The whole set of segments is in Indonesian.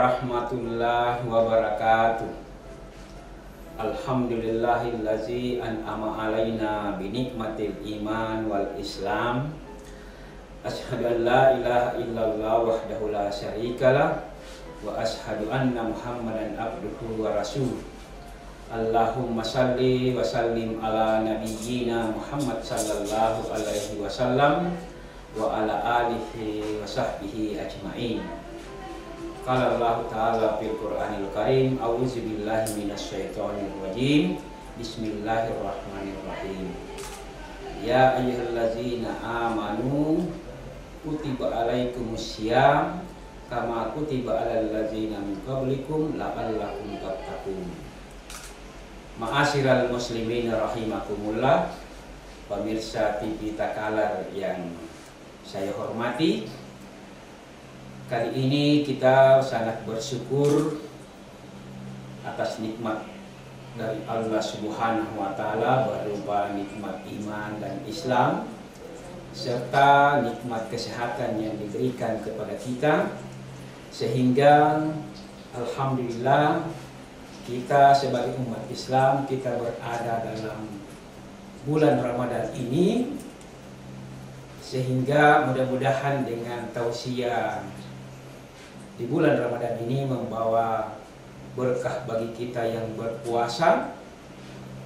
warahmatullahi wabarakatuh. Alhamdulillahillazi an'ama alaina binikmatil iman wal islam. Asyhadu an la ilaha illallah wahdahu la syarikalah wa asyhadu anna muhammadan abduhu wa rasuluh. Allahumma salli wa sallim ala nabiyyina Muhammad sallallahu alaihi wasallam wa ala alihi wa sahbihi ajma'in. Qala Allah Ta'ala fil Qur'anil Karim, a'udzu billahi minasyaitonir rajim. Bismillahirrahmanirrahim. Ya ayyuhallazina amanu kutiba alaikumusiyam kama kutiba alal ladzina min qablikum la'allakum tattaqun. Ma'asyiral muslimin rahimakumullah, pemirsa TV Takalar yang saya hormati. Kali ini kita sangat bersyukur atas nikmat dari Allah Subhanahu wa Ta'ala berupa nikmat iman dan Islam serta nikmat kesehatan yang diberikan kepada kita, sehingga alhamdulillah kita sebagai umat Islam kita berada dalam bulan Ramadan ini, sehingga mudah-mudahan dengan tausiah di bulan Ramadan ini membawa berkah bagi kita yang berpuasa,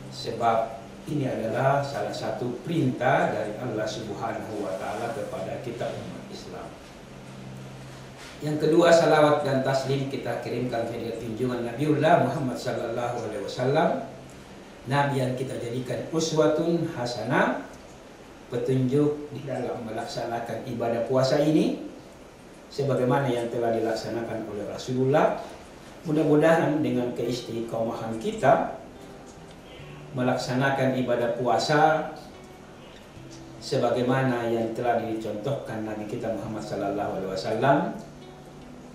sebab ini adalah salah satu perintah dari Allah Subhanahu wa Ta'ala kepada kita umat Islam. Yang kedua, salawat dan taslim kita kirimkan kepada junjungan Nabiullah Muhammad sallallahu alaihi wasallam, nabi yang kita jadikan uswatun hasanah, petunjuk di dalam melaksanakan ibadah puasa ini sebagaimana yang telah dilaksanakan oleh Rasulullah. Mudah-mudahan dengan keistiqomahan kita melaksanakan ibadah puasa sebagaimana yang telah dicontohkan Nabi kita Muhammad sallallahu alaihi wasallam,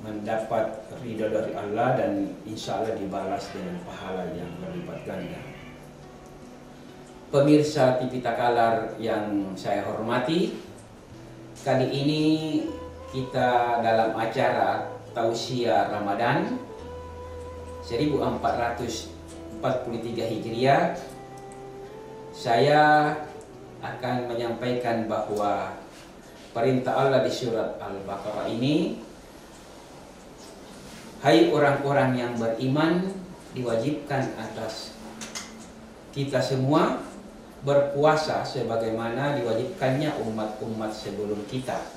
mendapat ridha dari Allah dan insya Allah dibalas dengan pahala yang berlipat ganda. Pemirsa TV Takalar yang saya hormati, kali ini kita dalam acara Tausiah Ramadan 1443 Hijriah, saya akan menyampaikan bahwa perintah Allah di surat Al-Baqarah ini, hai orang-orang yang beriman, diwajibkan atas kita semua berpuasa sebagaimana diwajibkannya umat-umat sebelum kita.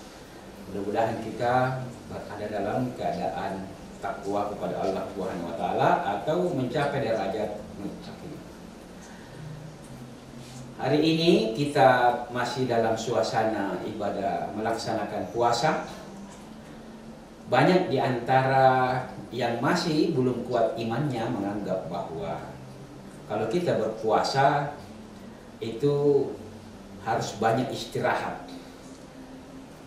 Mudah-mudahan kita berada dalam keadaan takwa kepada Allah Subhanahu wa Ta'ala atau mencapai derajat muttaqin. Hari ini kita masih dalam suasana ibadah melaksanakan puasa. Banyak di antara yang masih belum kuat imannya menganggap bahwa kalau kita berpuasa itu harus banyak istirahat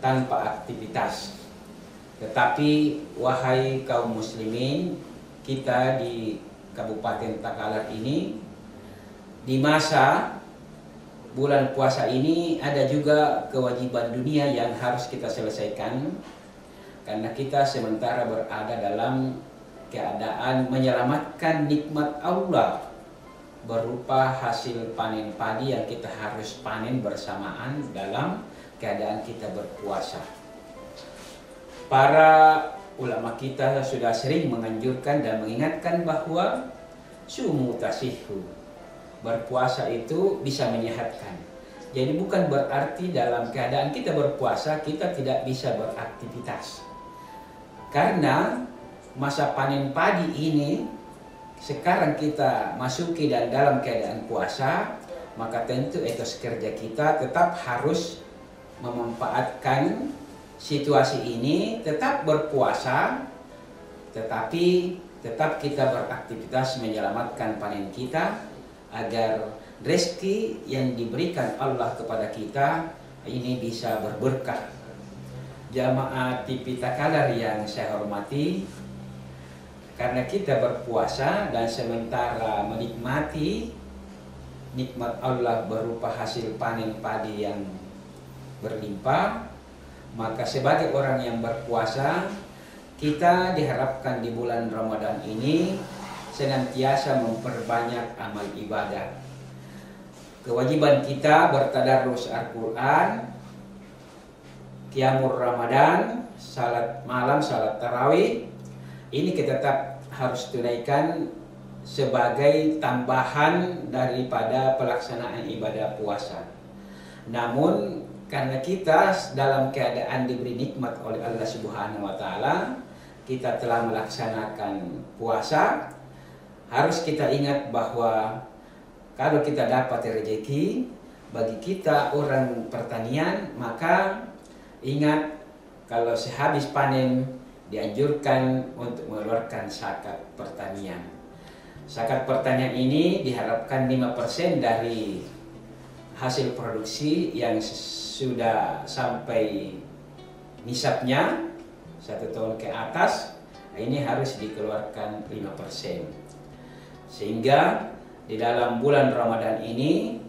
tanpa aktivitas. Tetapi wahai kaum muslimin, kita di Kabupaten Takalar ini di masa bulan puasa ini ada juga kewajiban dunia yang harus kita selesaikan, karena kita sementara berada dalam keadaan menyelamatkan nikmat Allah berupa hasil panen padi yang kita harus panen bersamaan dalam keadaan kita berpuasa. Para ulama kita sudah sering menganjurkan dan mengingatkan bahwa sumu tasihhu, berpuasa itu bisa menyehatkan. Jadi bukan berarti dalam keadaan kita berpuasa kita tidak bisa beraktivitas. Karena masa panen padi ini sekarang kita masuki dan dalam keadaan puasa, maka tentu etos kerja kita tetap harus memanfaatkan situasi ini, tetap berpuasa, tetapi tetap kita beraktivitas menyelamatkan panen kita agar rezeki yang diberikan Allah kepada kita ini bisa berberkah. Jamaah TV Takalar yang saya hormati, karena kita berpuasa dan sementara menikmati nikmat Allah berupa hasil panen padi yang berlimpah, maka sebagai orang yang berpuasa kita diharapkan di bulan Ramadan ini senantiasa memperbanyak amal ibadah. Kewajiban kita bertadarus Al-Quran, qiyamul Ramadan, salat malam, salat tarawih, ini kita tetap harus tunaikan sebagai tambahan daripada pelaksanaan ibadah puasa. Namun karena kita dalam keadaan diberi nikmat oleh Allah Subhanahu wa Ta'ala, kita telah melaksanakan puasa, harus kita ingat bahwa kalau kita dapat rezeki, bagi kita orang pertanian, maka ingat kalau sehabis panen dianjurkan untuk mengeluarkan zakat pertanian. Zakat pertanian ini diharapkan 5% dari hasil produksi yang sudah sampai nisabnya 1 tahun ke atas, ini harus dikeluarkan 5%. Sehingga di dalam bulan Ramadan ini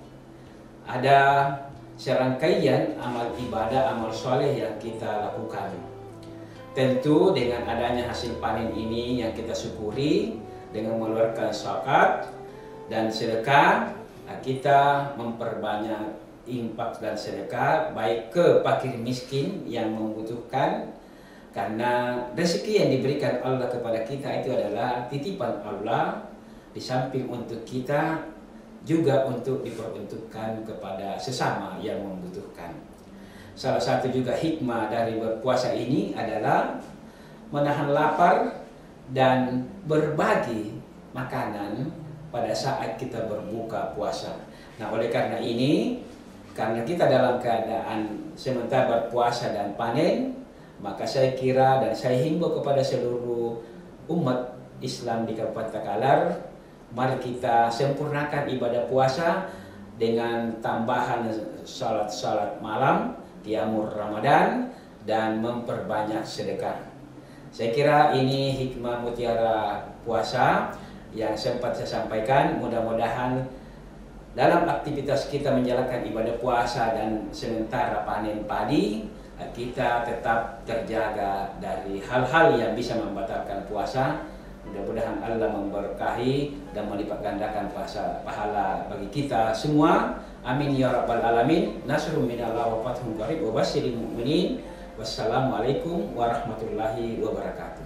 ada serangkaian amal ibadah, amal soleh yang kita lakukan. Tentu dengan adanya hasil panen ini yang kita syukuri dengan mengeluarkan zakat dan sedekah, kita memperbanyak infak dan sedekah baik ke fakir miskin yang membutuhkan, karena rezeki yang diberikan Allah kepada kita itu adalah titipan Allah. Di samping untuk kita, juga untuk diperuntukkan kepada sesama yang membutuhkan. Salah satu juga hikmah dari berpuasa ini adalah menahan lapar dan berbagi makanan pada saat kita berbuka puasa. Nah, oleh karena ini, karena kita dalam keadaan sementara berpuasa dan panen, maka saya kira dan saya himbau kepada seluruh umat Islam di Kabupaten Takalar, mari kita sempurnakan ibadah puasa dengan tambahan salat malam, qiyamul Ramadan, dan memperbanyak sedekah. Saya kira ini hikmah mutiara puasa yang sempat saya sampaikan. Mudah-mudahan dalam aktivitas kita menjalankan ibadah puasa dan sementara panen padi, kita tetap terjaga dari hal-hal yang bisa membatalkan puasa. Mudah-mudahan Allah memberkahi dan melipat gandakan pahala bagi kita semua. Amin ya rabbal alamin. Nasrun minallah wa fathun qarib wa basyiril mu'minin. Wassalamualaikum warahmatullahi wabarakatuh.